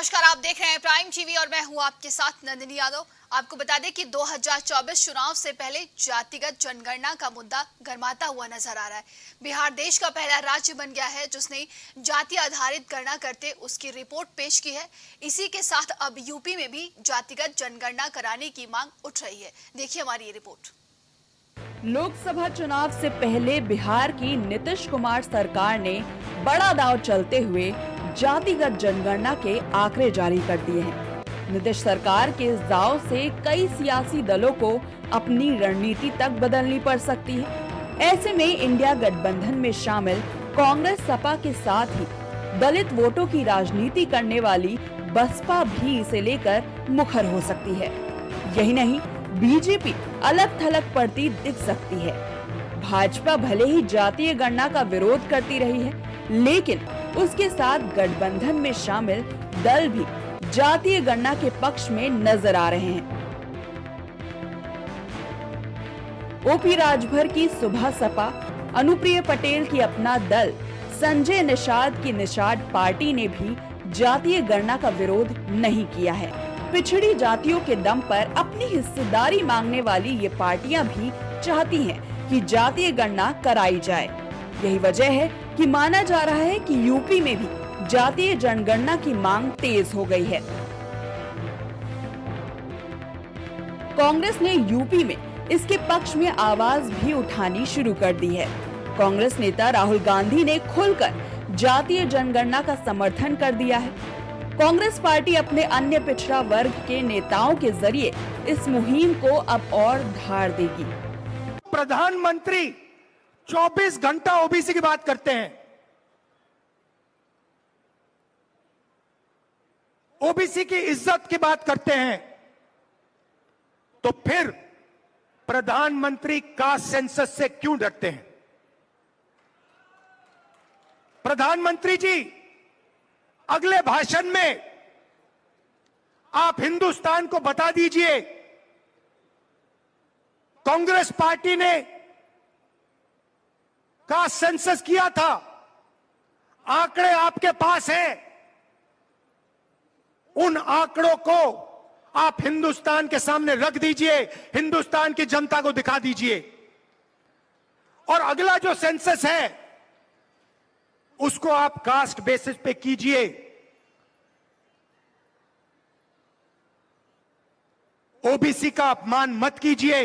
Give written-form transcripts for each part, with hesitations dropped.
नमस्कार, आप देख रहे हैं प्राइम टीवी और मैं हूं आपके साथ नंदिनी यादव। आपको बता दें कि 2024 चुनाव से पहले जातिगत जनगणना का मुद्दा गरमाता हुआ नजर आ रहा है। बिहार देश का पहला राज्य बन गया है जिसने जाति आधारित गणना करते उसकी रिपोर्ट पेश की है। इसी के साथ अब यूपी में भी जातिगत जनगणना कराने की मांग उठ रही है। देखिए हमारी ये रिपोर्ट। लोकसभा चुनाव से पहले बिहार की नीतीश कुमार सरकार ने बड़ा दांव चलते हुए जातिगत जनगणना के आंकड़े जारी कर दिए हैं। नीतीश सरकार के इस दांव से कई सियासी दलों को अपनी रणनीति तक बदलनी पड़ सकती है। ऐसे में इंडिया गठबंधन में शामिल कांग्रेस सपा के साथ ही दलित वोटों की राजनीति करने वाली बसपा भी इसे लेकर मुखर हो सकती है। यही नहीं, बीजेपी अलग थलग पड़ती दिख सकती है। भाजपा भले ही जातीय गणना का विरोध करती रही है, लेकिन उसके साथ गठबंधन में शामिल दल भी जातीय गणना के पक्ष में नजर आ रहे हैं। ओपी राजभर की सुबह सपा, अनुप्रिय पटेल की अपना दल, संजय निषाद की निषाद पार्टी ने भी जातीय गणना का विरोध नहीं किया है। पिछड़ी जातियों के दम पर अपनी हिस्सेदारी मांगने वाली ये पार्टियां भी चाहती हैं कि जातीय गणना कराई जाए। यही वजह है कि माना जा रहा है कि यूपी में भी जातीय जनगणना की मांग तेज हो गई है। कांग्रेस ने यूपी में इसके पक्ष में आवाज भी उठानी शुरू कर दी है। कांग्रेस नेता राहुल गांधी ने खुलकर जातीय जनगणना का समर्थन कर दिया है। कांग्रेस पार्टी अपने अन्य पिछड़ा वर्ग के नेताओं के जरिए इस मुहिम को अब और धार देगी। प्रधानमंत्री 24 घंटा ओबीसी की बात करते हैं। ओबीसी की इज्जत की बात करते हैं, तो फिर प्रधानमंत्री कास्ट सेंसस से क्यों डरते हैं? प्रधानमंत्री जी, अगले भाषण में आप हिंदुस्तान को बता दीजिए, कांग्रेस पार्टी ने कास्ट सेंसस किया था, आंकड़े आपके पास हैं, उन आंकड़ों को आप हिंदुस्तान के सामने रख दीजिए, हिंदुस्तान की जनता को दिखा दीजिए। और अगला जो सेंसस है उसको आप कास्ट बेसिस पे कीजिए। ओबीसी का अपमान मत कीजिए,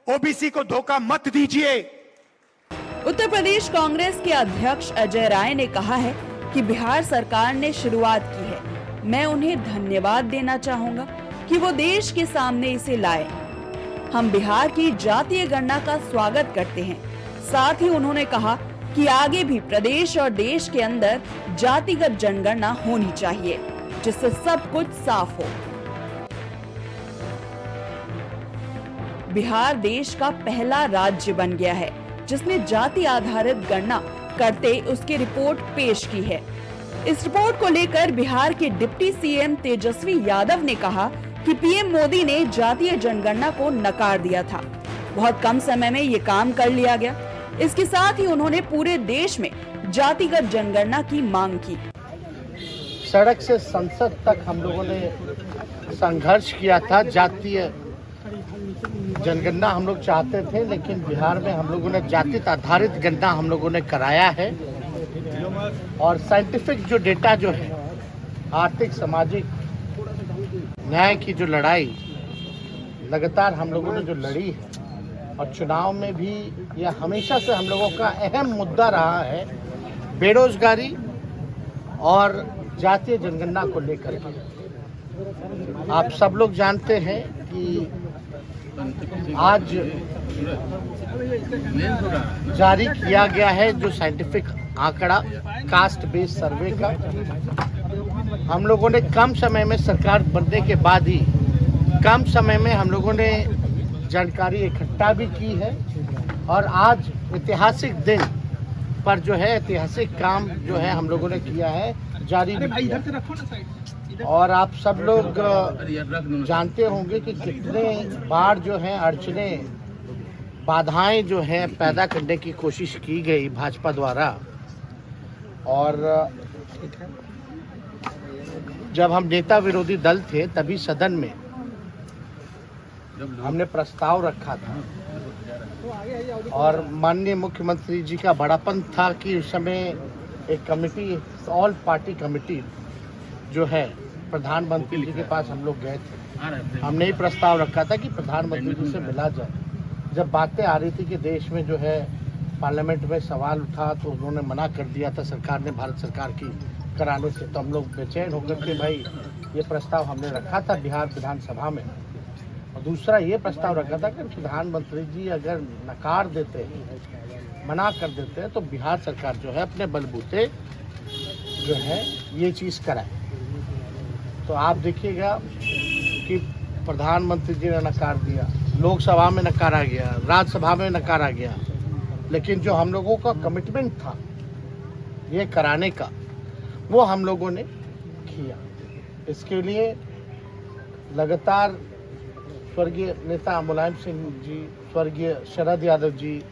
ओबीसी को धोखा मत दीजिए। उत्तर प्रदेश कांग्रेस के अध्यक्ष अजय राय ने कहा है कि बिहार सरकार ने शुरुआत की है। मैं उन्हें धन्यवाद देना चाहूंगा कि वो देश के सामने इसे लाए। हम बिहार की जातीय गणना का स्वागत करते हैं। साथ ही उन्होंने कहा कि आगे भी प्रदेश और देश के अंदर जातिगत जनगणना होनी चाहिए, जिससे सब कुछ साफ हो। बिहार देश का पहला राज्य बन गया है जिसने जाति आधारित गणना करते उसकी रिपोर्ट पेश की है। इस रिपोर्ट को लेकर बिहार के डिप्टी सीएम तेजस्वी यादव ने कहा कि पीएम मोदी ने जातीय जनगणना को नकार दिया था। बहुत कम समय में ये काम कर लिया गया। इसके साथ ही उन्होंने पूरे देश में जातिगत जनगणना की मांग की। सड़क से संसद तक हम लोगों ने संघर्ष किया था। जातीय जनगणना हम लोग चाहते थे, लेकिन बिहार में हम लोगों ने जाति आधारित गणना हम लोगों ने कराया है। और साइंटिफिक जो डेटा जो है, आर्थिक सामाजिक न्याय की जो लड़ाई लगातार हम लोगों ने जो लड़ी है, और चुनाव में भी यह हमेशा से हम लोगों का अहम मुद्दा रहा है, बेरोजगारी और जातीय जनगणना को लेकर के। आप सब लोग जानते हैं कि आज जारी किया गया है जो साइंटिफिक आंकड़ा कास्ट बेस्ड सर्वे का। हम लोगों ने कम समय में, सरकार बनने के बाद ही कम समय में हम लोगों ने जानकारी इकट्ठा भी की है। और आज ऐतिहासिक दिन पर जो है ऐतिहासिक काम जो है हम लोगों ने किया है, जारी भी किया। और आप सब लोग जानते होंगे कि कितने बार जो है अड़चने, बाधाएं जो है पैदा करने की कोशिश की गई भाजपा द्वारा। और जब हम नेता विरोधी दल थे तभी सदन में हमने प्रस्ताव रखा था और माननीय मुख्यमंत्री जी का बड़ापन था कि उस समय एक कमेटी, ऑल पार्टी कमेटी जो है, प्रधानमंत्री जी के पास हम लोग गए थे। हमने ही प्रस्ताव रखा था कि प्रधानमंत्री जी से मिला जाए। जब बातें आ रही थी कि देश में जो है पार्लियामेंट में सवाल उठा तो उन्होंने मना कर दिया था सरकार ने, भारत सरकार की कराने से, तो हम लोग बेचैन होकर के भाई ये प्रस्ताव हमने रखा था बिहार विधानसभा में। और दूसरा ये प्रस्ताव रखा था कि प्रधानमंत्री जी अगर नकार देते हैं, मना कर देते हैं, तो बिहार सरकार जो है अपने बलबूते जो है ये चीज़ कराए। तो आप देखिएगा कि प्रधानमंत्री जी ने नकार दिया, लोकसभा में नकारा गया, राज्यसभा में नकारा गया, लेकिन जो हम लोगों का कमिटमेंट था ये कराने का, वो हम लोगों ने किया। इसके लिए लगातार स्वर्गीय नेता मुलायम सिंह जी, स्वर्गीय शरद यादव जी,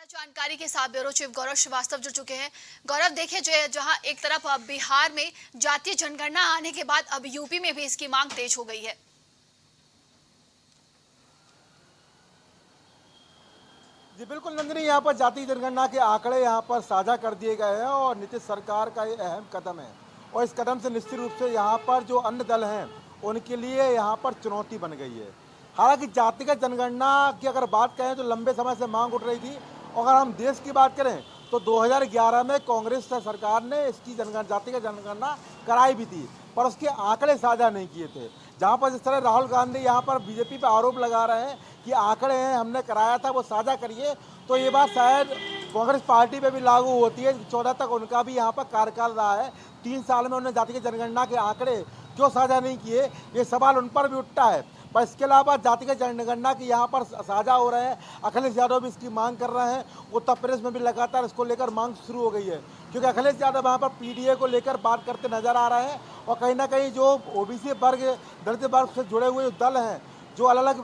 जानकारी के साथ ब्यूरो चीफ गौरव श्रीवास्तव जुड़ चुके हैं। गौरव, देखिए जो है, जहां एक तरफ बिहार में जातीय जनगणना आने के बाद अब यूपी में भी इसकी मांग तेज हो गई है। जी बिल्कुल नंदिनी, यहाँ पर जातीय जनगणना के आंकड़े यहाँ पर साझा कर दिए गए हैं और नीतीश सरकार का ये अहम कदम है और इस कदम से निश्चित रूप से यहाँ पर जो अन्य दल हैं उनके लिए यहाँ पर चुनौती बन गई है। हालांकि जातिगत जनगणना की अगर बात करें तो लंबे समय से मांग उठ रही थी। अगर हम देश की बात करें तो 2011 में कांग्रेस सरकार ने इसकी जातिगत जनगणना कराई भी थी, पर उसके आंकड़े साझा नहीं किए थे। जहाँ पर जिस तरह राहुल गांधी यहाँ पर बीजेपी पर आरोप लगा रहे हैं कि आंकड़े हैं, हमने कराया था, वो साझा करिए, तो ये बात शायद कांग्रेस पार्टी पे भी लागू होती है। 14 तक उनका भी यहाँ पर कार्यकाल रहा है, 3 साल में उन्होंने जातिगत जनगणना के आंकड़े क्यों साझा नहीं किए, ये सवाल उन पर भी उठता है। पर इसके अलावा जातिगत जनगणना की यहाँ पर साझा हो रहे हैं, अखिलेश यादव भी इसकी मांग कर रहे हैं। उत्तर प्रदेश में भी लगातार इसको लेकर मांग शुरू हो गई है, क्योंकि अखिलेश यादव वहाँ पर पीडीए को लेकर बात करते नजर आ रहे हैं और कहीं ना कहीं जो ओबीसी वर्ग, दलित वर्ग से जुड़े हुए दल हैं, जो अलग अलग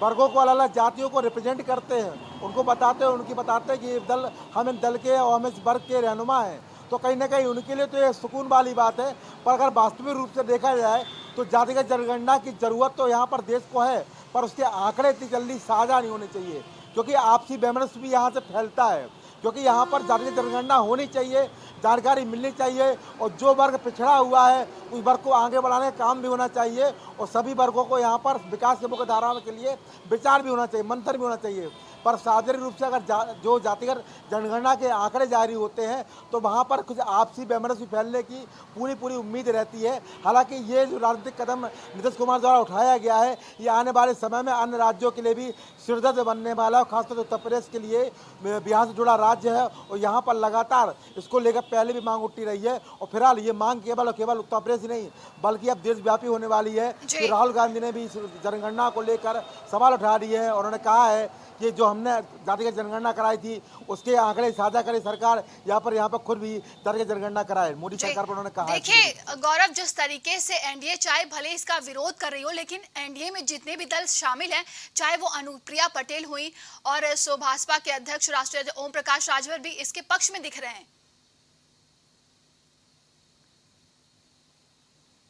वर्गों को, अलग अलग जातियों को रिप्रेजेंट करते हैं, उनको बताते हैं कि ये दल, हम इन दल के और हम इस वर्ग के रहनुमा हैं, तो कहीं ना कहीं उनके लिए तो ये सुकून वाली बात है। पर अगर वास्तविक रूप से देखा जाए तो जातिगत जनगणना की ज़रूरत तो यहाँ पर देश को है, पर उसके आंकड़े इतनी जल्दी साझा नहीं होने चाहिए, क्योंकि आपसी वैमनस्य भी यहाँ से फैलता है। क्योंकि यहाँ पर जातिगत जनगणना होनी चाहिए, जानकारी मिलनी चाहिए और जो वर्ग पिछड़ा हुआ है उस वर्ग को आगे बढ़ाने का काम भी होना चाहिए और सभी वर्गों को यहाँ पर विकास की मुख्य धारा के लिए विचार भी होना चाहिए, मंथन भी होना चाहिए। पर सार्वजनिक रूप से अगर जो जातिगत जनगणना के आंकड़े जारी होते हैं तो वहाँ पर कुछ आपसी वैमनस्य फैलने की पूरी उम्मीद रहती है। हालांकि ये जो राजनीतिक कदम नीतीश कुमार द्वारा उठाया गया है, ये आने वाले समय में अन्य राज्यों के लिए भी सिरदर्द बनने वाला है, खासतौर से उत्तर प्रदेश के लिए, बिहार से जुड़ा राज्य है और यहाँ पर लगातार इसको लेकर पहले भी मांग उठती रही है और फिलहाल ये मांग केवल उत्तर प्रदेश ही नहीं बल्कि अब देशव्यापी होने वाली है। कि राहुल गांधी ने भी इस जनगणना को लेकर सवाल उठा दिए हैं और उन्होंने कहा है कि जो हमने जातिगत जनगणना कराई थी उसके आंकड़े साझा करे सरकार, यहाँ पर खुद भी जातिगत जनगणना कराए। मोदी सरकार पर उन्होंने कहा। देखिए गौरव, जिस तरीके से एनडीए चाहे भले इसका विरोध कर रही हो, लेकिन एनडीए में जितने भी दल शामिल हैं, चाहे वो अनुप्रिया पटेल हुई और सो भाजपा के अध्यक्ष राष्ट्रीय ओम प्रकाश राजभर भी इसके पक्ष में दिख रहे हैं।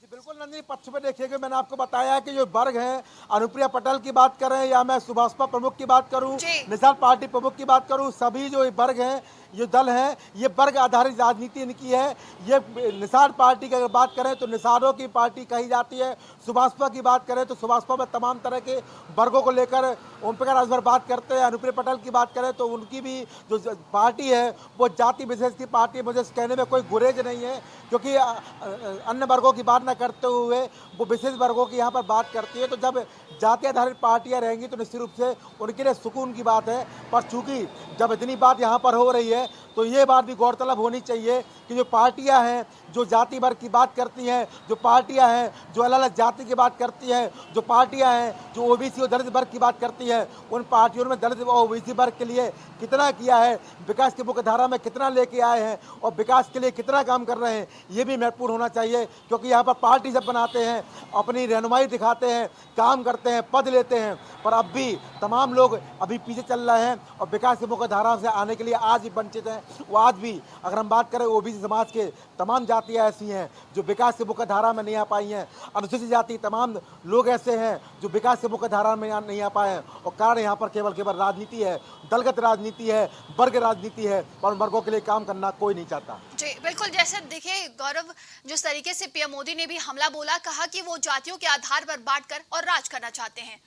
बिल्कुल नंदिनी, पक्ष में देखिएगा, मैंने आपको बताया कि जो वर्ग हैं, अनुप्रिया पटेल की बात करें या मैं सुभाषपा प्रमुख की बात करूं, निषाद पार्टी प्रमुख की बात करूं, सभी जो वर्ग हैं, ये दल हैं, ये वर्ग आधारित राजनीति इनकी है। ये निषाद पार्टी की अगर बात करें तो निषादों की पार्टी कही जाती है, सुभाषपा की बात करें तो सुभाषपा में तमाम तरह के वर्गों को लेकर ओम प्रकाश राजभर बात करते हैं। अनुप्रिया पटेल की बात करें तो उनकी भी जो पार्टी है वो जाति विशेष की पार्टी है। मुझे कहने में कोई गुरेज नहीं है, क्योंकि अन्य वर्गों की बात न करते हुए वो विशेष वर्गों की यहाँ पर बात करती है। तो जब जाति आधारित पार्टियाँ रहेंगी तो निश्चित रूप से उनके लिए सुकून की बात है। पर चूंकि जब इतनी बात यहाँ पर हो रही है तो तो ये बात भी गौरतलब होनी चाहिए कि जो पार्टियां हैं जो जाति वर्ग की बात करती हैं, जो पार्टियां हैं जो अलग अलग जाति की बात करती हैं, जो पार्टियां हैं जो ओबीसी और दलित वर्ग की बात करती हैं, उन पार्टियों ने दलित और ओबीसी वर्ग के लिए कितना किया है, विकास की मुख्य धारा में कितना लेके आए हैं और विकास के लिए कितना काम कर रहे हैं, ये भी महत्वपूर्ण होना चाहिए। क्योंकि यहाँ पर पार्टी जब बनाते हैं, अपनी रहनुमाई दिखाते हैं, काम करते हैं, पद लेते हैं, पर अब भी तमाम लोग अभी पीछे चल रहे हैं और विकास की मुख्य धारा से आने के लिए आज भी वंचित हैं। वो आज भी अगर हम बात करें ओबीसी समाज के तमाम जातियाँ ऐसी हैं जो विकास की मुख्य धारा में नहीं आ पाई हैं, अनुसूचित जाति तमाम लोग ऐसे हैं जो विकास की मुख्य धारा में नहीं आ पाए हैं और कारण यहाँ पर केवल राजनीति है, दलगत राजनीति है, वर्ग राजनीति है और उन वर्गों के लिए काम करना कोई नहीं चाहता। जी बिल्कुल, जैसे देखिए गौरव, जिस तरीके से पीएम मोदी ने भी हमला बोला, कहा कि वो जातियों के आधार पर बांटकर और राज करना चाहते हैं।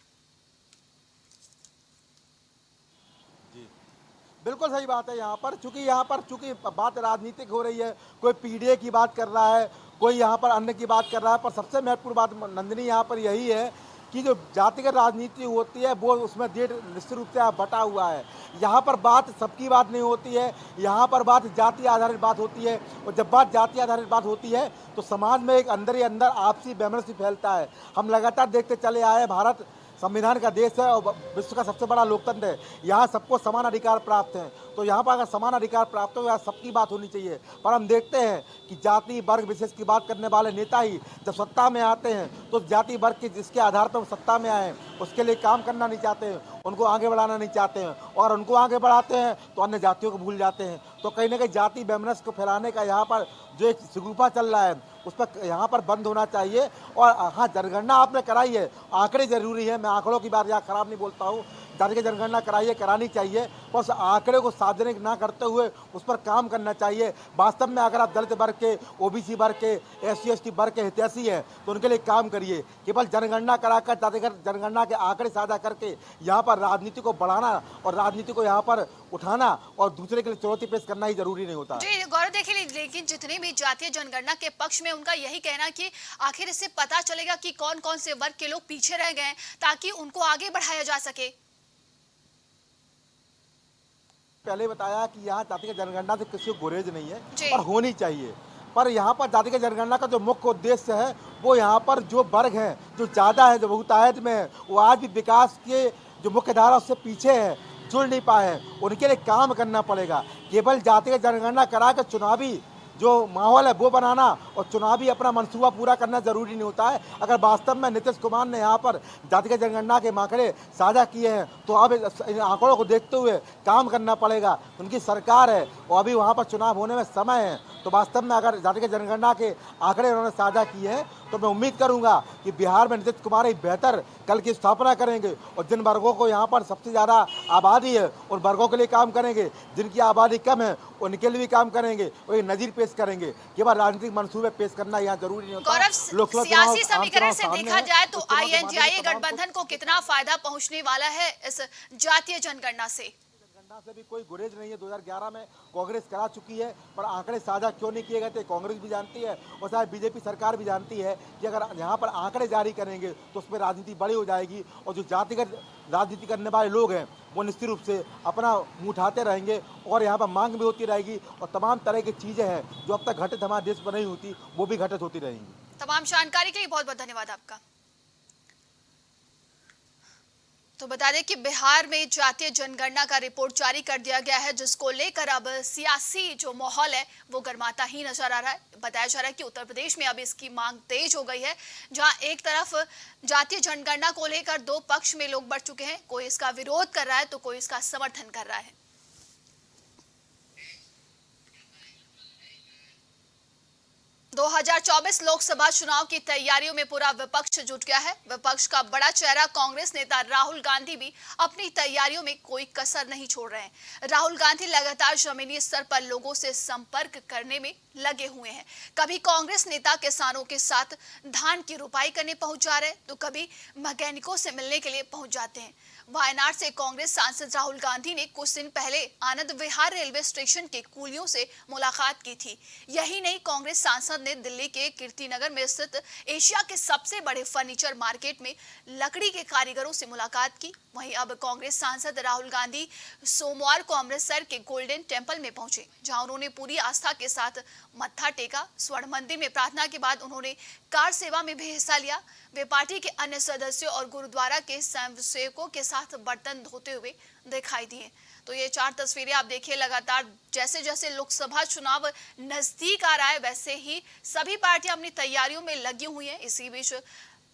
बिल्कुल सही बात है। यहाँ पर चूंकि बात राजनीतिक हो रही है, कोई पीडीए की बात कर रहा है, कोई यहाँ पर अन्य की बात कर रहा है, पर सबसे महत्वपूर्ण बात नंदिनी यहाँ पर यही है कि जो जातिगत राजनीति होती है वो उसमें निश्चित रूप से बटा हुआ है। यहाँ पर बात सबकी बात नहीं होती है, यहाँ पर बात जाति आधारित बात होती है और जब बात जाति आधारित बात होती है तो समाज में एक अंदर ही अंदर आपसी वैमनस्य फैलता है। हम लगातार देखते चले आए, भारत संविधान का देश है और विश्व का सबसे बड़ा लोकतंत्र है, यहाँ सबको समान अधिकार प्राप्त हैं। तो यहाँ पर अगर समान अधिकार प्राप्त हो, यहाँ सबकी बात होनी चाहिए। पर हम देखते हैं कि जाति वर्ग विशेष की बात करने वाले नेता ही जब सत्ता में आते हैं तो जाति वर्ग के जिसके आधार पर वो सत्ता में आए उसके लिए काम करना नहीं चाहते हैं, उनको आगे बढ़ाना नहीं चाहते हैं और उनको आगे बढ़ाते हैं तो अन्य जातियों को भूल जाते हैं। तो कहीं ना कहीं जाति वैमनस्य को फैलाने का यहाँ पर जो एक सिगरूपा चल रहा है उस पर यहाँ पर बंद होना चाहिए। और हाँ, जनगणना आपने कराई है, आंकड़े जरूरी है, मैं आंकड़ों की बात यहाँ खराब नहीं बोलता हूँ, जाति की जनगणना कराइए, करानी चाहिए, पर उस आंकड़े को सार्वजनिक ना करते हुए उस पर काम करना चाहिए। वास्तव में अगर आप दलित वर्ग के, ओबीसी वर्ग के, SC/ST वर्ग के हितैषी हैं तो उनके लिए काम करिए। केवल जनगणना कराकर जातिगत जनगणना के आंकड़े साझा करके यहाँ पर राजनीति को बढ़ाना और राजनीति को यहाँ पर उठाना और दूसरे के लिए चुनौती पेश करना ही जरूरी नहीं होता। जी गौरव, देखिए लेकिन जितने भी जातीय जनगणना के पक्ष में उनका यही कहना कि आखिर इससे पता चलेगा कि कौन कौन से वर्ग के लोग पीछे रह गए ताकि उनको आगे बढ़ाया जा सके। पहले बताया कि यहाँ जातिगत जनगणना से किसी को गुरेज नहीं है और होनी चाहिए, पर यहाँ पर जातिगत जनगणना का जो मुख्य उद्देश्य है वो यहाँ पर जो वर्ग हैं, जो ज़्यादा है, जो बहुतायत में है, वो आज भी विकास के जो मुख्य धारा उससे पीछे है, जुड़ नहीं पाए हैं, उनके लिए काम करना पड़ेगा। केवल जातिगत जनगणना करा कर चुनावी जो माहौल है वो बनाना और चुनावी अपना मंसूबा पूरा करना जरूरी नहीं होता है। अगर वास्तव में नीतीश कुमार ने यहाँ पर जातिगत जनगणना के आंकड़े साझा किए हैं तो अब इन आंकड़ों को देखते हुए काम करना पड़ेगा। उनकी सरकार है और अभी वहाँ पर चुनाव होने में समय है, तो वास्तव में अगर जातिगत जनगणना के आंकड़े उन्होंने साझा किए हैं तो मैं उम्मीद करूंगा कि बिहार में नीतीश कुमार एक बेहतर कल की स्थापना करेंगे और जिन वर्गों को यहाँ पर सबसे ज़्यादा आबादी है उन वर्गों के लिए काम करेंगे, जिनकी आबादी कम है उनके लिए भी काम करेंगे और एक नज़ीर पेश करेंगे। केवल राजनीतिक मंसूबे पेश करना यहाँ जरूरी नहीं होता। गौरव, सियासी समीकरण से देखा जाए तो INDIA गठबंधन को कितना फायदा पहुंचने वाला है इस जातीय जनगणना से? से भी कोई गुरेज नहीं है। 2011 में कांग्रेस करा चुकी है, पर आंकड़े साझा क्यों नहीं किए गए थे कांग्रेस भी जानती है और शायद बीजेपी सरकार भी जानती है कि अगर यहाँ पर आंकड़े जारी करेंगे तो उसमें राजनीति बड़ी हो जाएगी और जो जातिगत राजनीति करने वाले लोग हैं वो निश्चित रूप से अपना मुँह उठाते रहेंगे और यहाँ पर मांग भी होती रहेगी और तमाम तरह की चीज़ें हैं जो अब तक घटित हमारे देश में नहीं होती वो भी घटित होती रहेंगी। तमाम जानकारी के लिए बहुत बहुत धन्यवाद आपका। तो बता दें कि बिहार में जातीय जनगणना का रिपोर्ट जारी कर दिया गया है, जिसको लेकर अब सियासी जो माहौल है वो गर्माता ही नजर आ रहा है। बताया जा रहा है कि उत्तर प्रदेश में अब इसकी मांग तेज हो गई है, जहां एक तरफ जातीय जनगणना को लेकर दो पक्ष में लोग बढ़ चुके हैं, कोई इसका विरोध कर रहा है तो कोई इसका समर्थन कर रहा है। 2024 लोकसभा चुनाव की तैयारियों में पूरा विपक्ष जुट गया है। विपक्ष का बड़ा चेहरा कांग्रेस नेता राहुल गांधी भी अपनी तैयारियों में कोई कसर नहीं छोड़ रहे हैं। राहुल गांधी लगातार जमीनी स्तर पर लोगों से संपर्क करने में लगे हुए हैं। कभी कांग्रेस नेता किसानों के साथ धान की रुपाई करने पहुंच जा रहे हैं तो कभी मैकेनिकों से मिलने के लिए पहुंच जाते हैं। वायनाड से कांग्रेस सांसद राहुल गांधी ने कुछ दिन पहले आनंद विहार रेलवे स्टेशन के कूलियों से मुलाकात की थी। यही नहीं, कांग्रेस सांसद ने दिल्ली के कीर्तिनगर में स्थित एशिया के सबसे बड़े फर्नीचर मार्केट में लकड़ी के कारीगरों से मुलाकात की। वहीं अब कांग्रेस सांसद राहुल गांधी सोमवार को अमृतसर के गोल्डन टेम्पल में पहुंचे, जहां उन्होंने पूरी आस्था के साथ मत्था टेका। स्वर्ण मंदिर में प्रार्थना के बाद उन्होंने कार सेवा में भी हिस्सा लिया। वे पार्टी के अन्य सदस्यों और गुरुद्वारा के स्वयंसेवकों के साथ बर्तन धोते हुए दिखाई दिए। तो ये 4 तस्वीरें आप देखिए। लगातार जैसे जैसे लोकसभा चुनाव नजदीक आ रहा है, वैसे ही सभी पार्टियां अपनी तैयारियों में लगी हुई हैं। इसी बीच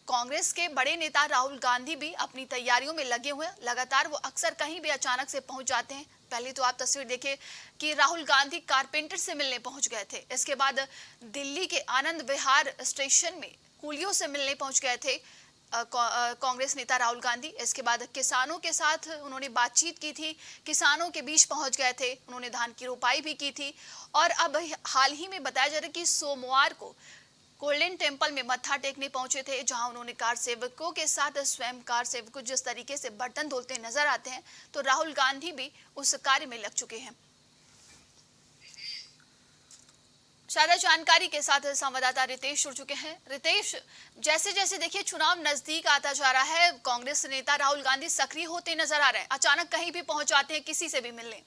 कांग्रेस के बड़े नेता राहुल गांधी भी अपनी तैयारियों में लगे हुए हैं। लगातार वो अक्सर कहीं भी अचानक से पहुंच जाते हैं। पहले तो आप तस्वीर देखिए कि राहुल गांधी कारपेंटर से मिलने पहुंच गए थे। इसके बाद दिल्ली के आनंद विहार स्टेशन में कूलियों से मिलने पहुंच गए थे कांग्रेस नेता राहुल गांधी। इसके बाद किसानों के साथ उन्होंने बातचीत की थी, किसानों के बीच पहुंच गए थे, उन्होंने धान की रोपाई भी की थी। और अब हाल ही में बताया जा रहा है कि सोमवार को गोल्डन टेम्पल में मत्था टेकने पहुंचे थे, जहां उन्होंने कार सेवकों के साथ स्वयं कार सेवकों जिस तरीके से बर्तन धोते नजर आते हैं, तो राहुल गांधी भी उस कार्य में लग चुके हैं। ज्यादा जानकारी के साथ संवाददाता रितेश जुड़ चुके हैं। रितेश, जैसे जैसे देखिए चुनाव नजदीक आता जा रहा है, कांग्रेस नेता राहुल गांधी सक्रिय होते नजर आ रहे हैं, अचानक कहीं भी पहुंच जाते हैं किसी से भी मिलने।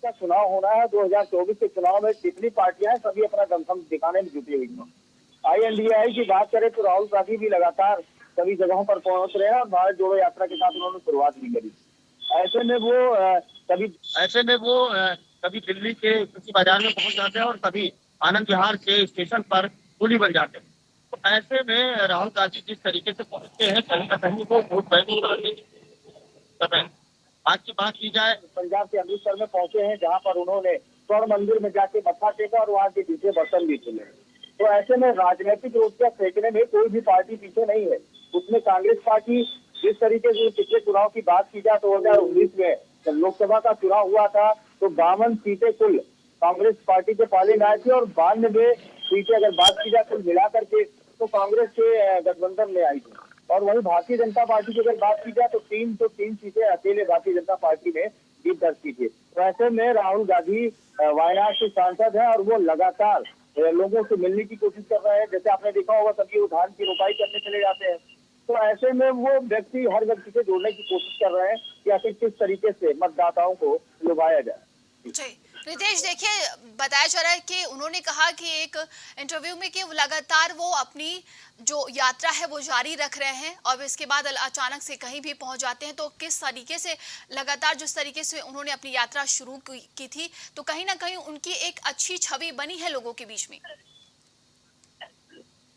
का चुनाव होना है 2024 के चुनाव में जितनी पार्टियां हैं सभी अपना दमखम दिखाने में जुटी हुई हैं। INDAI की बात करें तो राहुल गांधी भी लगातार सभी जगहों पर पहुंच रहे हैं और भारत जोड़ो यात्रा के साथ उन्होंने शुरुआत भी करी। ऐसे में वो कभी दिल्ली के किसी बाजार में पहुंच जाते हैं और कभी आनंद विहार के स्टेशन पर पुली बन जाते हैं। तो ऐसे में राहुल गांधी जिस तरीके से पहुंचते हैं, कहीं ना कहीं वो वोट बैंक आज की बात की जाए, पंजाब के अमृतसर में पहुंचे हैं, जहां पर उन्होंने स्वर्ण मंदिर में जाके मत्था टेका और वहां के पीछे बर्तन भी धुले। तो ऐसे में राजनीतिक रूप से फेंकने में कोई भी पार्टी पीछे नहीं है। उसमें कांग्रेस पार्टी जिस तरीके से पिछले चुनाव की बात की जाए 2019 में जब लोकसभा का चुनाव हुआ था तो 52 सीटें कुल कांग्रेस पार्टी के पाले में आई थी और 92 सीटें अगर बात की जाए कुल मिला करके तो कांग्रेस के गठबंधन में आई थी। और वहीं भारतीय जनता पार्टी की अगर बात की जाए तो 3 सीटें अकेले भारतीय जनता पार्टी ने जीत दर्ज की थी। तो ऐसे में राहुल गांधी वायनाड के सांसद हैं और वो लगातार लोगों से मिलने की कोशिश कर रहे हैं। जैसे आपने देखा होगा कभी वो धान की रोपाई करने चले जाते हैं। तो ऐसे में वो हर व्यक्ति से जोड़ने की कोशिश कर रहे हैं कि आखिर किस तरीके से मतदाताओं को लुभाया जाए। जी रितेश, देखिए बताया जा रहा है कि उन्होंने कहा कि एक इंटरव्यू में कि लगातार वो अपनी जो यात्रा है वो जारी रख रहे हैं और इसके बाद अचानक से कहीं भी पहुंच जाते हैं। तो किस तरीके से लगातार जिस तरीके से उन्होंने अपनी यात्रा शुरू की थी, तो कहीं ना कहीं उनकी एक अच्छी छवि बनी है लोगों के बीच में।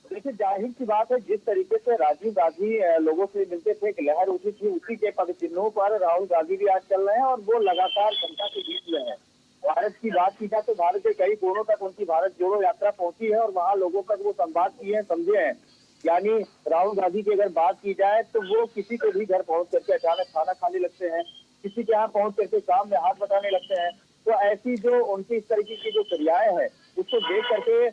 देखिए जाहिर सी बात है, जिस तरीके से राजीव गांधी लोगों से मिलते थे, एक लहर उठी थी, उसी के पद चिन्हों पर राहुल गांधी भी आज चल रहे हैं और वो लगातार जनता के बीच में है। भारत की बात की जाए तो भारत के कई कोनों तक उनकी भारत जोड़ो यात्रा पहुंची है और वहाँ लोगों तक वो संवाद किए हैं, समझे हैं। यानी राहुल गांधी की अगर बात की जाए तो वो किसी के भी घर पहुंच करके अचानक खाना खाने लगते हैं, किसी के यहाँ पहुंच करके काम में हाथ बटाने लगते हैं। तो ऐसी जो उनकी इस तरीके की जो क्रियाएं हैं उसको देख करके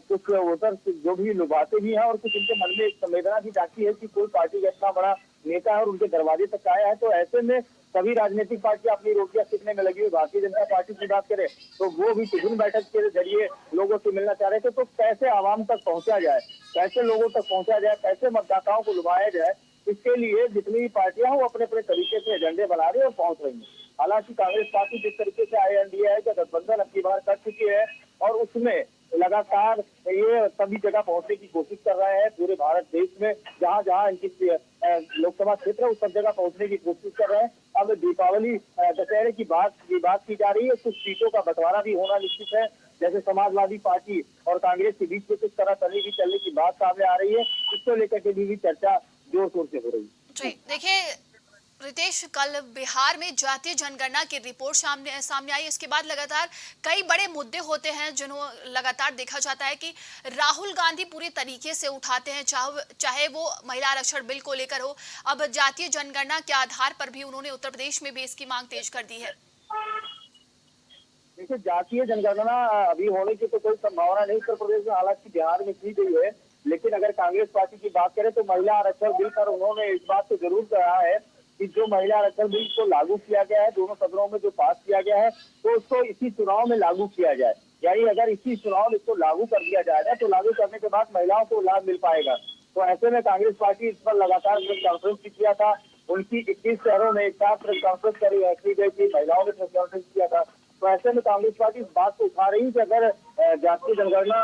कुछ वोटर जो भी लुभाते भी हैं और कुछ उनके मन में संवेदना भी जाती है कि कोई पार्टी का इतना बड़ा नेता है और उनके दरवाजे तक आया है। तो ऐसे में सभी राजनीतिक पार्टियां अपनी रोटियां सीखने में लगी हुई। भारतीय जनता पार्टी की बात करें तो वो भी टिफिन बैठक के जरिए लोगों से मिलना चाह रहे थे। तो कैसे आवाम तक पहुंचा जाए, कैसे लोगों तक पहुंचा जाए, कैसे मतदाताओं को लुभाया जाए, इसके लिए जितनी भी पार्टियां वो अपने अपने तरीके से एजेंडे बना रही है और पहुंच रही है। हालांकि कांग्रेस पार्टी जिस तरीके से INDAI का गठबंधन अब की बार कर चुकी है और उसमें लगातार ये सभी जगह पहुंचने की कोशिश कर रहे हैं। पूरे भारत देश में जहां जहां इनकी लोकसभा क्षेत्र है उस सब जगह पहुंचने की कोशिश कर रहे हैं। अब दीपावली दशहरे की बात की जा रही है, कुछ सीटों का बंटवारा भी होना निश्चित है। जैसे समाजवादी पार्टी और कांग्रेस के बीच में किस तरह तली भी चलने की बात सामने आ रही है, इसको लेकर के भी चर्चा जोर शोर से हो रही है। देखिए रितेश, कल बिहार में जातीय जनगणना की रिपोर्ट सामने आई। इसके बाद लगातार कई बड़े मुद्दे होते हैं जिन्हों लगातार देखा जाता है कि राहुल गांधी पूरे तरीके से उठाते हैं, चाहे वो महिला आरक्षण बिल को लेकर हो। अब जातीय जनगणना के आधार पर भी उन्होंने उत्तर प्रदेश में भी इसकी मांग तेज कर दी है। देखिए जातीय जनगणना अभी होने की तो कोई संभावना नहीं उत्तर प्रदेश में, हालांकि बिहार में की गई है। लेकिन अगर कांग्रेस पार्टी की बात करें तो महिला आरक्षण बिल पर उन्होंने इस बात को जरूर कहा है कि जो महिला आरक्षण बिल को लागू किया गया है, दोनों सदनों में जो पास किया गया है, तो उसको इसी चुनाव में लागू किया जाए। यानी अगर इसी चुनाव में इसको लागू कर दिया जाएगा तो लागू करने के बाद महिलाओं को लाभ मिल पाएगा। तो ऐसे में कांग्रेस पार्टी इस पर लगातार प्रेस कॉन्फ्रेंस भी किया था। उनकी 21 शहरों में एक साथ प्रेस कॉन्फ्रेंस की गई थी, महिलाओं ने प्रेस कॉन्फ्रेंस किया था। तो ऐसे में कांग्रेस पार्टी इस बात को उठा रही है कि अगर जातीय जनगणना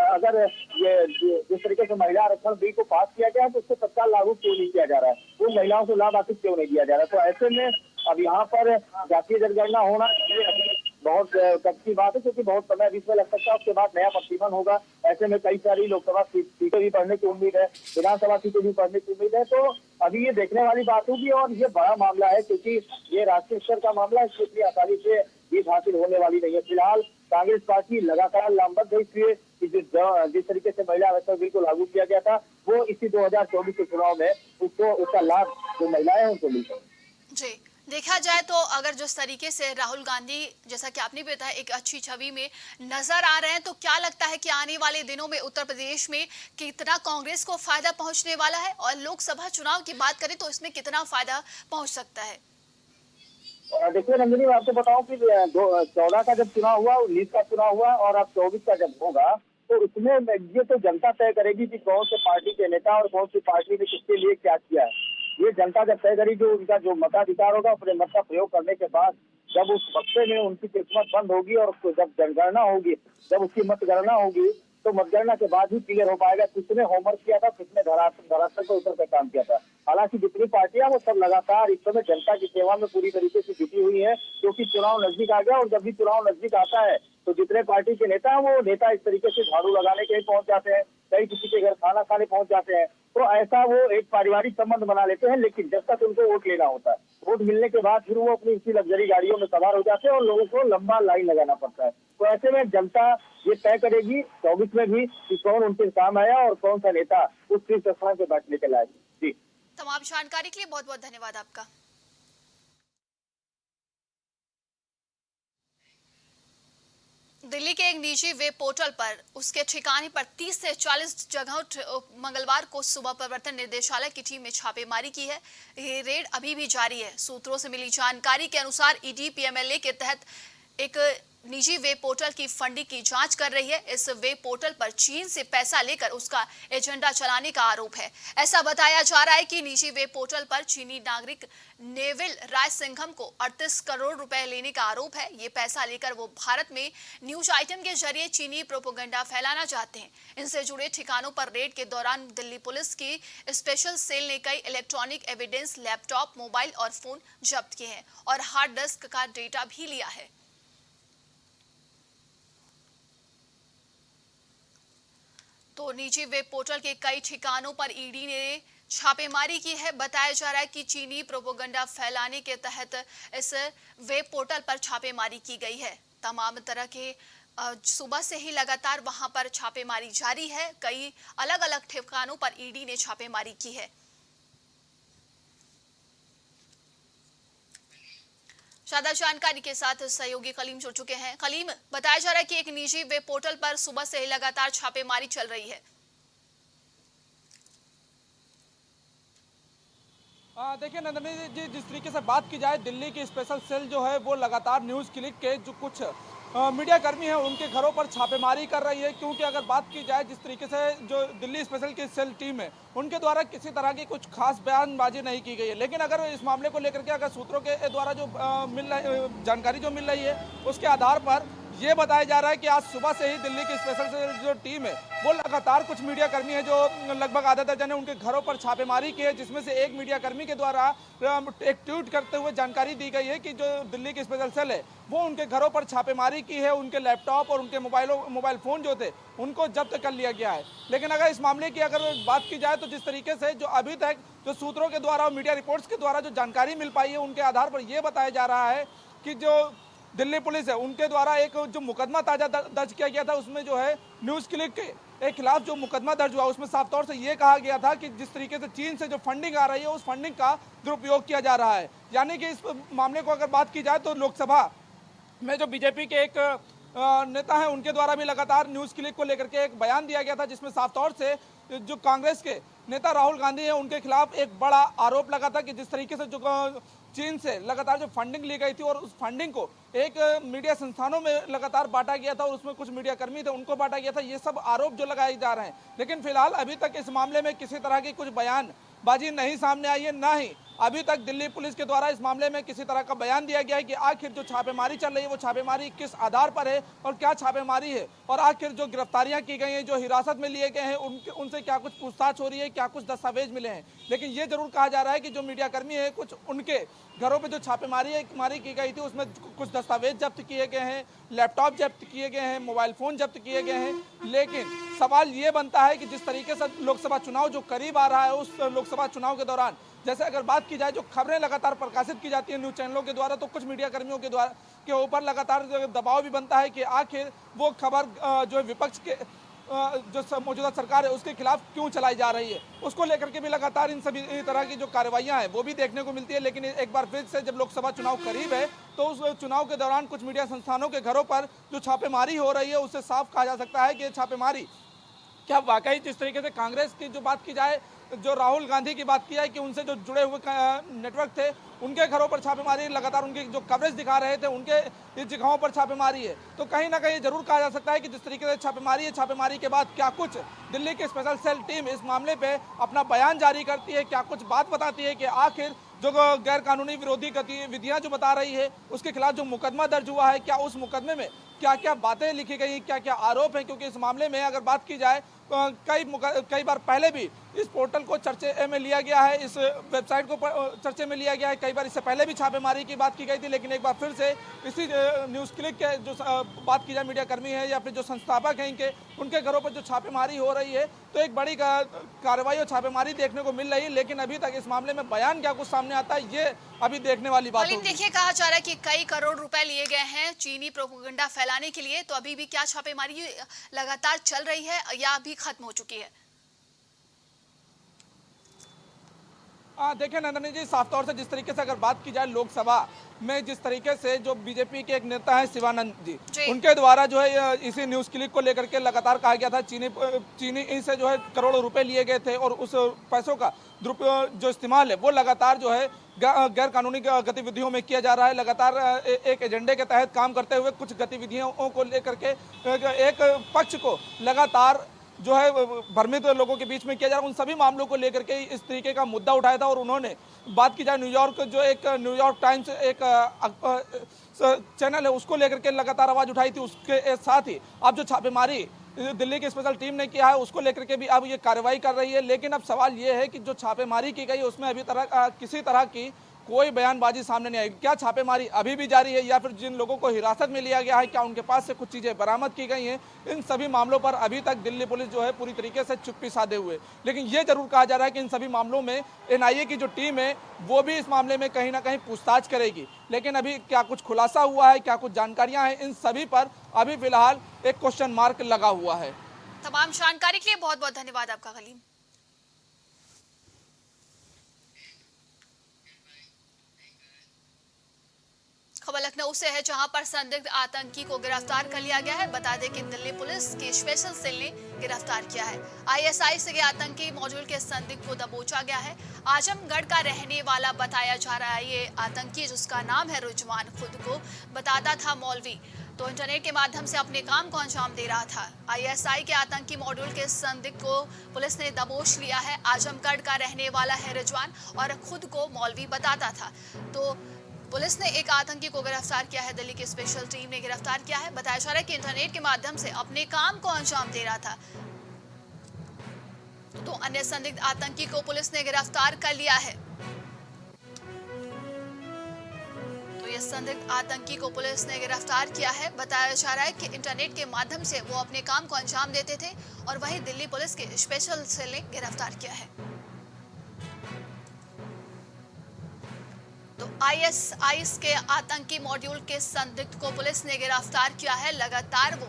अगर ये जिस तरीके से महिला आरक्षण बिल को पास किया गया है तो उसको तत्काल लागू क्यों नहीं किया जा रहा है, वो महिलाओं को लाभ आखिर क्यों नहीं दिया जा रहा है। तो ऐसे में अब यहाँ पर जातीय जनगणना होना बहुत कच्ची बात है, क्योंकि बहुत समय बीच में लग सकता है, उसके बाद नया प्रतिबंध होगा। ऐसे में कई सारी लोकसभा सीटें भी बढ़ने की उम्मीद है, विधानसभा सीटें भी बढ़ने की उम्मीद है। तो अभी ये देखने वाली बात होगी और ये बड़ा मामला है, क्योंकि ये राष्ट्रीय स्तर का मामला है, इसको इतनी आसानी से जीत हासिल होने वाली नहीं है। फिलहाल कांग्रेस पार्टी लगातार लामबंद है, इसलिए जिस तरीके से महिला आरक्षण बिल को लागू किया गया था वो इसी 2024 के चुनाव में उसका लाभ जो महिलाएं हैं उनको मिलता है। जी, देखा जाए तो अगर जिस तरीके से राहुल गांधी, जैसा कि आपने भी बताया, एक अच्छी छवि में नजर आ रहे हैं, तो क्या लगता है कि आने वाले दिनों में उत्तर प्रदेश में कितना कांग्रेस को फायदा पहुंचने वाला है, और लोकसभा चुनाव की बात करें तो इसमें कितना फायदा पहुंच सकता है? देखिए नंदिनी, मैं आपको बताऊं कि 14 का जब चुनाव हुआ, 19 का चुनाव हुआ और अब 24 का जब होगा, तो इसमें ये तो जनता तय करेगी कि कौन से पार्टी के नेता और कौन सी पार्टी ने किसके लिए क्या किया है। ये जनता जब तय करेगी, उनका जो मताधिकार होगा अपने मत का प्रयोग करने के बाद जब उस बक्से में उनकी किस्मत बंद होगी और जब जनगणना होगी, जब उसकी मतगणना होगी, तो मतगणना के बाद ही क्लियर हो पाएगा किसने होमवर्क किया था, किसने धरातल पर उतर कर काम किया था। हालांकि जितनी पार्टियां वो सब लगातार इस समय जनता की सेवा में पूरी तरीके से जुटी हुई है, क्योंकि चुनाव नजदीक आ गया और जब भी चुनाव नजदीक आता है तो जितने पार्टी के नेता हैं वो नेता इस तरीके से झाड़ू लगाने के लिए पहुंच जाते हैं, कई किसी के घर खाना खाने पहुंच जाते हैं। तो ऐसा वो एक पारिवारिक संबंध बना लेते हैं, लेकिन जब तक उनको वोट लेना होता है, वोट मिलने के बाद फिर वो अपनी इसी लग्जरी गाड़ियों में सवार हो जाते हैं और लोगों को लंबा लाइन लगाना पड़ता है। तो ऐसे में जनता ये तय करेगी 24 में भी कि कौन उनके काम आया और कौन सा नेता उस शीर्ष स्थान पे बैठने के लायक। जी, तमाम जानकारी के लिए बहुत बहुत धन्यवाद आपका। दिल्ली के एक निजी वेब पोर्टल पर उसके ठिकाने पर 30 से 40 जगहों मंगलवार को सुबह प्रवर्तन निदेशालय की टीम ने छापेमारी की है। ये रेड अभी भी जारी है। सूत्रों से मिली जानकारी के अनुसार ईडी पीएमएलए के तहत एक निजी वेब पोर्टल की फंडिंग की जांच कर रही है। इस वेब पोर्टल पर चीन से पैसा लेकर उसका एजेंडा चलाने का आरोप है। ऐसा बताया जा रहा है कि निजी वेब पोर्टल पर चीनी नागरिक नेविल रायसिंघम को 38 करोड़ रुपए लेने का आरोप है। ये पैसा लेकर वो भारत में न्यूज आइटम के जरिए चीनी प्रोपेगेंडा फैलाना चाहते हैं। इनसे जुड़े ठिकानों पर रेड के दौरान दिल्ली पुलिस की स्पेशल सेल ने कई इलेक्ट्रॉनिक एविडेंस, लैपटॉप, मोबाइल और फोन जब्त किए हैं और हार्ड डिस्क का डेटा भी लिया है। तो निजी वेब पोर्टल के कई ठिकानों पर ईडी ने छापेमारी की है। बताया जा रहा है कि चीनी प्रोपेगेंडा फैलाने के तहत इस वेब पोर्टल पर छापेमारी की गई है। तमाम तरह के सुबह से ही लगातार वहां पर छापेमारी जारी है। कई अलग अलग ठिकानों पर ईडी ने छापेमारी की है। ज्यादा जानकारी के साथ सहयोगी कलीम जुड़ चुके हैं। कलीम, बताया जा रहा है कि एक निजी वेब पोर्टल पर सुबह से ही लगातार छापेमारी चल रही है। देखिए नंदनी जी, जिस तरीके से बात की जाए, दिल्ली की स्पेशल सेल जो है वो लगातार न्यूज़ क्लिक के जो कुछ मीडिया कर्मी हैं उनके घरों पर छापेमारी कर रही है, क्योंकि अगर बात की जाए जिस तरीके से जो दिल्ली स्पेशल की सेल टीम है उनके द्वारा किसी तरह की कुछ खास बयानबाजी नहीं की गई है। लेकिन अगर इस मामले को लेकर के अगर सूत्रों के द्वारा जो जानकारी जो मिल रही है उसके आधार पर ये बताया जा रहा है कि आज सुबह से ही दिल्ली की स्पेशल सेल जो टीम है वो लगातार कुछ मीडिया कर्मी है जो लगभग आधा दर्जन है उनके घरों पर छापेमारी की है, जिसमें से एक मीडिया कर्मी के द्वारा एक ट्वीट करते हुए जानकारी दी गई है कि जो दिल्ली की स्पेशल सेल है वो उनके घरों पर छापेमारी की है, उनके लैपटॉप और उनके मोबाइल फ़ोन जो थे उनको जब्त कर लिया गया है। लेकिन अगर इस मामले की अगर बात की जाए तो जिस तरीके से जो अभी तक जो सूत्रों के द्वारा और मीडिया रिपोर्ट्स के द्वारा जो जानकारी मिल पाई है उनके आधार पर यह बताया जा रहा है कि जो दिल्ली पुलिस है उनके द्वारा एक जो मुकदमा ताज़ा दर्ज किया गया था उसमें जो है न्यूज़ क्लिक के खिलाफ जो मुकदमा दर्ज हुआ उसमें साफ तौर से ये कहा गया था कि जिस तरीके से चीन से जो फंडिंग आ रही है उस फंडिंग का दुरुपयोग किया जा रहा है। यानी कि इस मामले को अगर बात की जाए तो लोकसभा में जो बीजेपी के एक नेता हैं उनके द्वारा भी लगातार न्यूज़ क्लिक को लेकर के एक बयान दिया गया था, जिसमें साफ तौर से जो कांग्रेस के नेता राहुल गांधी है उनके खिलाफ एक बड़ा आरोप लगा था कि जिस तरीके से जो चीन से लगातार जो फंडिंग ली गई थी और उस फंडिंग को एक मीडिया संस्थानों में लगातार बांटा गया था और उसमें कुछ मीडिया कर्मी थे उनको बांटा गया था, ये सब आरोप जो लगाए जा रहे हैं। लेकिन फिलहाल अभी तक इस मामले में किसी तरह की कुछ बयानबाजी नहीं सामने आई है, ना ही अभी तक दिल्ली पुलिस के द्वारा इस मामले में किसी तरह का बयान दिया गया है कि आखिर जो छापेमारी चल रही है वो छापेमारी किस आधार पर है और क्या छापेमारी है, और आखिर जो गिरफ्तारियां की गई हैं, जो हिरासत में लिए गए हैं, उनसे क्या कुछ पूछताछ हो रही है, क्या कुछ दस्तावेज मिले हैं। लेकिन ये जरूर कहा जा रहा है कि जो मीडिया कर्मी है कुछ उनके घरों पे जो छापेमारी की गई थी उसमें कुछ दस्तावेज जब्त किए गए हैं, लैपटॉप जब्त किए गए हैं, मोबाइल फोन जब्त किए गए हैं। लेकिन सवाल ये बनता है कि जिस तरीके से लोकसभा चुनाव जो करीब आ रहा है उस लोकसभा चुनाव के दौरान जैसे अगर बात की जाए जो खबरें लगातार प्रकाशित की जाती है न्यूज़ चैनलों के द्वारा, तो कुछ मीडिया कर्मियों के ऊपर लगातार दबाव भी बनता है कि आखिर वो खबर जो विपक्ष के जो मौजूदा सरकार है उसके खिलाफ क्यों चलाई जा रही है, उसको लेकर के भी लगातार इन सभी तरह की जो कार्रवाइयां हैं वो भी देखने को मिलती है। लेकिन एक बार फिर से जब लोकसभा चुनाव करीब है तो उस चुनाव के दौरान कुछ मीडिया संस्थानों के घरों पर जो छापेमारी हो रही है उससे साफ कहा जा सकता है कि ये छापेमारी क्या वाकई जिस तरीके से कांग्रेस की जो बात की जाए, जो राहुल गांधी की बात की जाए कि उनसे जो जुड़े हुए नेटवर्क थे उनके घरों पर छापेमारी, लगातार उनकी जो कवरेज दिखा रहे थे उनके इस जगहों पर छापेमारी है, तो कहीं ना कहीं जरूर कहा जा सकता है कि जिस तरीके से छापेमारी है, छापेमारी के बाद क्या कुछ दिल्ली की स्पेशल सेल टीम इस मामले पे अपना बयान जारी करती है, क्या कुछ बात बताती है कि आखिर जो गैर कानूनी विरोधी गतिविधियां जो बता रही है उसके खिलाफ जो मुकदमा दर्ज हुआ है, क्या उस मुकदमे में क्या क्या बातें लिखी गई, क्या क्या आरोप हैं। क्योंकि इस मामले में अगर बात की जाए कई बार पहले भी इस पोर्टल को चर्चे में लिया गया है, इस वेबसाइट को चर्चे में लिया गया है, कई बार इससे पहले भी छापेमारी की बात की गई थी। लेकिन एक बार फिर से इसी न्यूज़ क्लिक के जो बात की जाए मीडिया कर्मी है या फिर जो संस्थापक हैं इनके, उनके घरों पर जो छापेमारी हो रही है तो एक बड़ी कार्रवाई और छापेमारी देखने को मिल रही है। लेकिन अभी तक इस मामले में बयान क्या कुछ सामने आता है ये अभी देखने वाली बात है। देखिए, कहा जा रहा है कि कई करोड़ रुपए लिए गए हैं चीनी प्रोपेगेंडा फैलाने के लिए, तो अभी भी क्या छापेमारी लगातार चल रही है या अभी खत्म हो चुकी है? देखिए नंदनी जी, साफ तौर से जिस तरीके से अगर बात की जाए लोकसभा में जिस तरीके से जो बीजेपी के एक नेता हैं शिवानंद जी उनके द्वारा जो है इसी न्यूज़ क्लिक को लेकर के लगातार कहा गया था चीनी से जो है करोड़ों रुपए लिए गए थे और उस पैसों का जो इस्तेमाल है वो लगातार जो है गैर कानूनी गतिविधियों में किया जा रहा है। लगातार एक एजेंडे के तहत काम करते हुए कुछ गतिविधियों को लेकर के एक पक्ष को लगातार जो है भ्रमित लोगों के बीच में किया जा रहा है, उन सभी मामलों को लेकर के इस तरीके का मुद्दा उठाया था। और उन्होंने बात की जाए न्यूयॉर्क टाइम्स एक चैनल है उसको लेकर के लगातार आवाज उठाई थी। उसके साथ ही अब जो छापेमारी दिल्ली की स्पेशल टीम ने किया है उसको लेकर के भी अब ये कार्रवाई कर रही है। लेकिन अब सवाल ये है कि जो छापेमारी की गई उसमें अभी किसी तरह की कोई बयानबाजी सामने नहीं आई। क्या छापेमारी अभी भी जारी है या फिर जिन लोगों को हिरासत में लिया गया है क्या उनके पास से कुछ चीजें बरामद की गई हैं, इन सभी मामलों पर अभी तक दिल्ली पुलिस जो है पूरी तरीके से चुप्पी साधे हुए। लेकिन ये जरूर कहा जा रहा है कि इन सभी मामलों में एनआईए की जो टीम है वो भी इस मामले में कहीं ना कहीं पूछताछ करेगी। लेकिन अभी क्या कुछ खुलासा हुआ है, क्या कुछ जानकारियां हैं, इन सभी पर अभी फिलहाल एक क्वेश्चन मार्क लगा हुआ है। तमाम जानकारी के लिए बहुत बहुत धन्यवाद आपका कलीम। खबर लखनऊ से है जहां पर संदिग्ध आतंकी को गिरफ्तार कर लिया गया है। बता दें कि दिल्ली पुलिस की स्पेशल सेल ने गिरफ्तार किया है। आईएसआई से आतंकी मॉड्यूल के संदिग्ध को दबोचा गया है। आजमगढ़ का रहने वाला बताया जा रहा है ये आतंकी, जिसका नाम है रुजवान, खुद को बताता था मौलवी, तो इंटरनेट के माध्यम से अपने काम को अंजाम दे रहा था। आईएसआई के आतंकी मॉड्यूल के संदिग्ध को पुलिस ने दबोच लिया है। आजमगढ़ का रहने वाला है रुजवान और खुद को मौलवी बताता था। तो पुलिस ने एक आतंकी को गिरफ्तार किया है, दिल्ली की स्पेशल टीम ने गिरफ्तार किया है। बताया जा रहा है कि इंटरनेट के माध्यम से अपने काम को अंजाम दे रहा था। तो अन्य संदिग्ध आतंकी को पुलिस ने गिरफ्तार कर लिया है। तो ये संदिग्ध आतंकी को पुलिस ने गिरफ्तार किया है। बताया जा रहा है कि इंटरनेट के माध्यम से वो अपने काम को अंजाम देते थे और वहीं दिल्ली पुलिस के स्पेशल सेल ने गिरफ्तार किया है। तो आईएसआई के आतंकी मॉड्यूल के संदिग्ध को पुलिस ने गिरफ्तार किया है। लगातार वो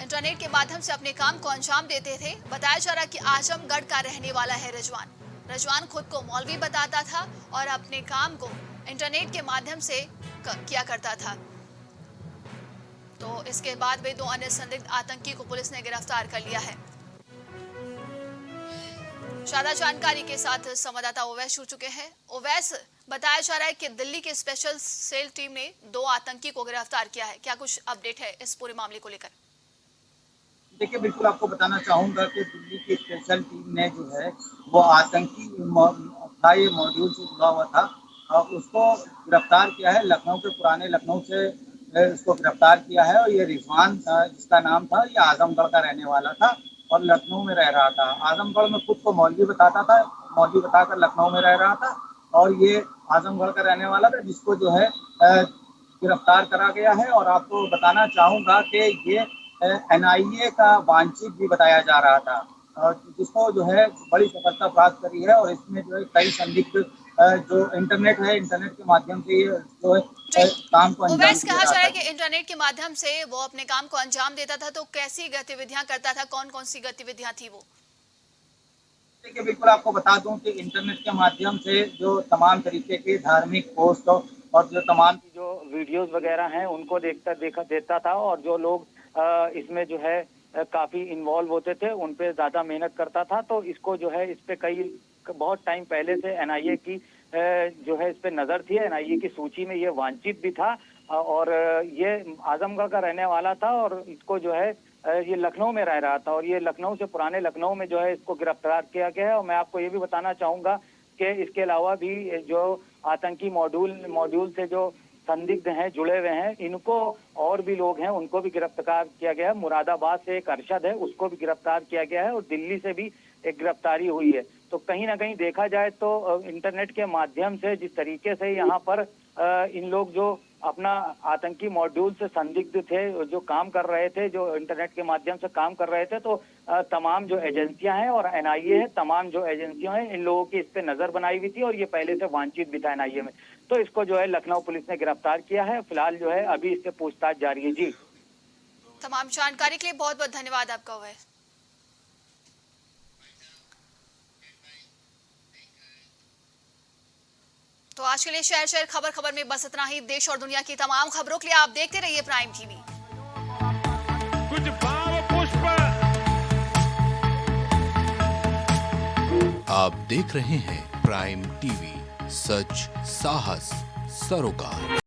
इंटरनेट के माध्यम से अपने काम को अंजाम देते थे। बताया जा रहा है कि आजमगढ़ का रहने वाला है रुजवान खुद को मौलवी बताता था और अपने काम को इंटरनेट के माध्यम से किया करता था। तो इसके बाद भी दो अन्य संदिग्ध आतंकी को पुलिस ने गिरफ्तार कर लिया है। ज्यादा जानकारी के साथ संवाददाता ओवैस जुड़ चुके हैं। ओवैस, बताया जा रहा है कि दिल्ली की स्पेशल सेल टीम ने 2 आतंकी को गिरफ्तार किया है, क्या कुछ अपडेट है इस पूरे मामले को लेकर? देखिए, बिल्कुल आपको बताना चाहूँगा कि दिल्ली की स्पेशल टीम ने जो है वो आतंकी था, ये मॉड्यूल से जुड़ा हुआ था, उसको गिरफ्तार किया है। लखनऊ के पुराने लखनऊ से उसको गिरफ्तार किया है और ये रिजवान था, जिसका नाम था, ये आजमगढ़ का रहने वाला था और लखनऊ में रह रहा था। आजमगढ़ में खुद को मौलवी बताता था, मौलवी बताकर लखनऊ में रह रहा था और ये आजमगढ़ का रहने वाला था, जिसको जो है गिरफ्तार करा गया है। और आपको बताना चाहूँगा कि ये NIA का वांछित भी बताया जा रहा था, जिसको जो है बड़ी सफलता प्राप्त करी है। और इसमें जो है कई संदिग्ध जो इंटरनेट है, इंटरनेट के माध्यम से ये जो है काम को अंजाम ओवैस, दिया कहा जा रहा है जाता कि इंटरनेट के माध्यम से वो अपने काम को अंजाम देता था, तो कैसी गतिविधियां करता था, कौन कौन सी गतिविधियां थी वो? देखिए, बिल्कुल आपको बता दूं कि इंटरनेट के माध्यम से जो तमाम तरीके के धार्मिक पोस्ट और जो तमाम की जो वीडियोस वगैरह हैं उनको देता था और जो लोग इसमें जो है काफी इन्वॉल्व होते थे उन पे ज्यादा मेहनत करता था। तो इसको जो है इस पे बहुत टाइम पहले से NIA की जो है इस पे नजर थी, NIA की सूची में ये वांछित भी था और ये आजमगढ़ का रहने वाला था और इसको जो है ये लखनऊ में रह रहा था और ये लखनऊ से पुराने लखनऊ में जो है इसको गिरफ्तार किया गया है। और मैं आपको ये भी बताना चाहूँगा कि इसके अलावा भी जो आतंकी मॉड्यूल से जो संदिग्ध हैं, जुड़े हुए हैं, इनको और भी लोग हैं, उनको भी गिरफ्तार किया गया है। मुरादाबाद से एक अरशद है, उसको भी गिरफ्तार किया गया है और दिल्ली से भी एक गिरफ्तारी हुई है। तो कहीं ना कहीं देखा जाए तो इंटरनेट के माध्यम से जिस तरीके से यहाँ पर इन लोग जो अपना आतंकी मॉड्यूल से संदिग्ध थे, जो काम कर रहे थे, जो इंटरनेट के माध्यम से काम कर रहे थे, तो तमाम जो एजेंसियां हैं और NIA है, तमाम जो एजेंसियां हैं, इन लोगों की इस पे नजर बनाई हुई थी और ये पहले से वांछित भी था NIA में। तो इसको जो है लखनऊ पुलिस ने गिरफ्तार किया है। फिलहाल जो है अभी इससे पूछताछ जारी है। जी, तमाम जानकारी के लिए बहुत बहुत धन्यवाद आपका ओवैस। तो आज के लिए शहर खबर में बस इतना ही। देश और दुनिया की तमाम खबरों के लिए आप देखते रहिए प्राइम टीवी। कुछ भाव पुष्प। आप देख रहे हैं प्राइम टीवी, सच साहस सरोकार।